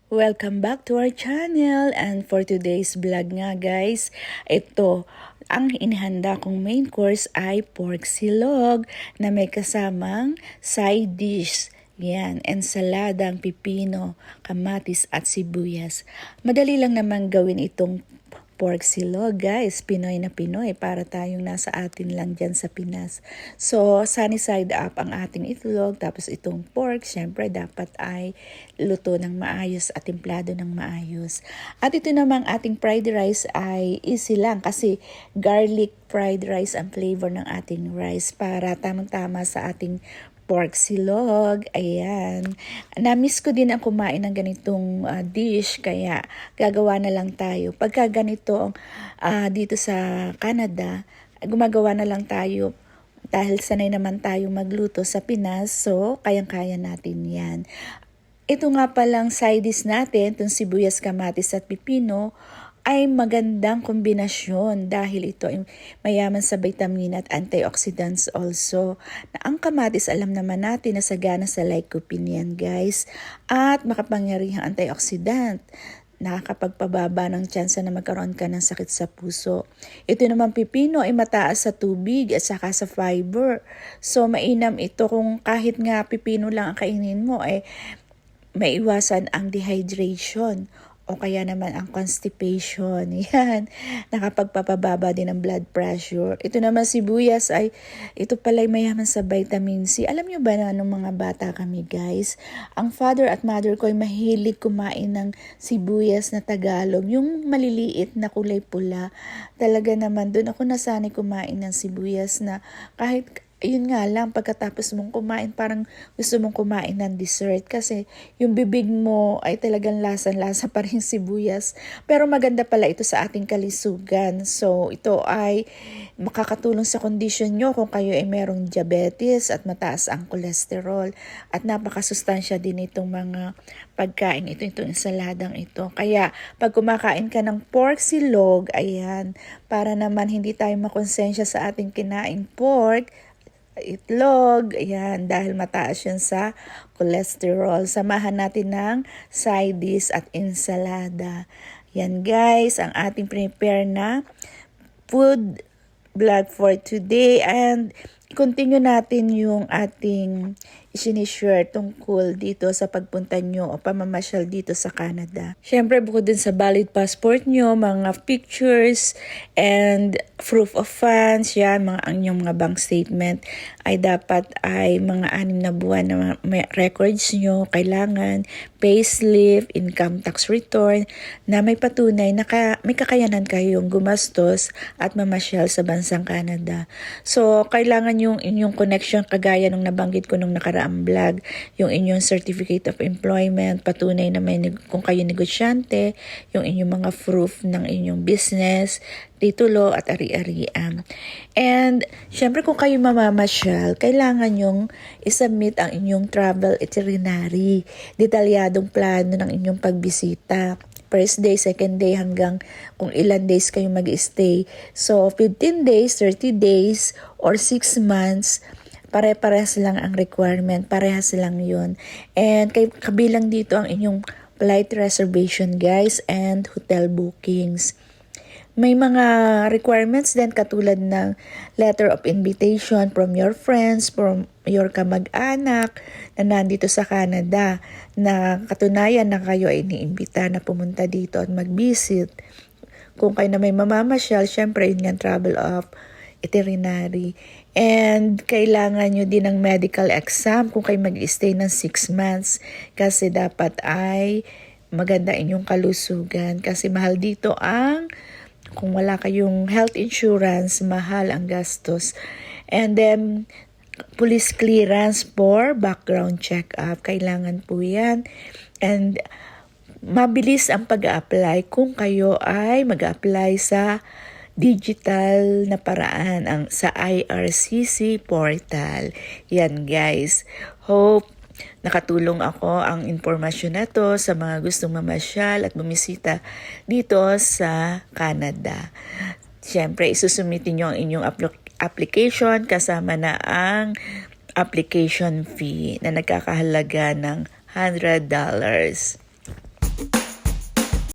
Welcome back to our channel, and for today's vlog nga guys, ito ang inihanda kong main course ay pork silog na may kasamang side dish. Yan, ensaladang pipino, kamatis at sibuyas. Madali lang naman gawin itong pork silog guys, Pinoy na Pinoy, para tayong nasa atin lang dyan sa Pinas. So, sunny side up ang ating itlog, tapos itong pork, syempre dapat ay luto ng maayos at timplado ng maayos. At ito namang ating fried rice ay easy lang kasi garlic fried rice ang flavor ng ating rice para tamang-tama sa ating pork silog. Ayan. Na-miss ko din ang kumain ng ganitong dish, kaya gagawa na lang tayo. Pagka ganito dito sa Canada, gumagawa na lang tayo dahil sanay naman tayo magluto sa Pinas, so kayang-kaya natin yan. Ito nga palang side dish natin, itong sibuyas, kamatis at pipino, ay magandang kombinasyon dahil ito ay mayaman sa vitamin at antioxidants also. Na ang kamatis, alam naman natin na sagana sa lycopene yan guys, at makapangyarihang antioxidant. Nakakapagpababa ng tsansa na magkaroon ka ng sakit sa puso. Ito naman pipino ay mataas sa tubig at saka sa fiber. So mainam ito kung kahit nga pipino lang ang kainin mo, maiwasan ang dehydration o kaya naman ang constipation. Yan, nakapagpapababa din ng blood pressure. Ito naman sibuyas ito pala ay mayaman sa vitamin C. Alam nyo ba na nung mga bata kami guys, ang father at mother ko ay mahilig kumain ng sibuyas na Tagalog, yung maliliit na kulay pula. Talaga naman doon ako nasanay kumain ng sibuyas na kahit yun nga lang, pagkatapos mong kumain, parang gusto mong kumain ng dessert kasi yung bibig mo ay talagang lasa-lasa pa rin sibuyas. Pero maganda pala ito sa ating kalisugan. So, ito ay makakatulong sa kondisyon nyo kung kayo ay merong diabetes at mataas ang kolesterol. At napakasustansya din itong mga pagkain itong ensaladang ito. Kaya, pag kumakain ka ng pork silog, ayan, para naman hindi tayo makonsensya sa ating kinaing pork, itlog, ayan, dahil mataas yan sa cholesterol. Samahan natin ng side dish at ensalada. Yan guys, ang ating prepare na food vlog for today, and continue natin yung ating isinishare tungkol dito sa pagpunta nyo o pamamasyal dito sa Canada. Siyempre, bukod din sa valid passport nyo, mga pictures and proof of funds, yan, mga inyong mga bank statement ay dapat ay mga 6 na buwan na records nyo, kailangan payslip, income tax return na may patunay na may kakayanan kayong gumastos at mamasyal sa bansang Canada. So, kailangan yung inyong connection kagaya nung nabanggit ko nung nakaraang vlog, yung inyong certificate of employment, patunay na kung kayo negosyante, yung inyong mga proof ng inyong business, titulo at ari-arian. And syempre kung kayo mamamasyal, kailangan yung isubmit ang inyong travel itinerary, detalyadong plano ng inyong pagbisita. First day, second day, hanggang kung ilan days kayo mag-stay. So, 15 days, 30 days, or 6 months, pare-parehas lang ang requirement. Parehas lang yun. And kabilang dito ang inyong flight reservation guys and hotel bookings. May mga requirements din katulad ng letter of invitation from your friends, from your kamag-anak na nandito sa Canada, na katunayan na kayo ay iniimbita na pumunta dito at mag-visit. Kung kayo na may mamamasyal, syempre yun nga travel of itinerary. And kailangan nyo din ng medical exam kung kayo mag-stay ng 6 months kasi dapat ay maganda inyong kalusugan kasi mahal dito kung wala kayong health insurance, mahal ang gastos. And then, police clearance for background check-up. Kailangan po yan. And mabilis ang pag-a-apply kung kayo ay mag-a-apply sa digital na paraan sa IRCC portal. Yan guys. Hope nakatulong ako ang impormasyon na to sa mga gustong mamasyal at bumisita dito sa Canada. Siyempre, isusumitin nyo ang inyong application kasama na ang application fee na nagkakahalaga ng $100.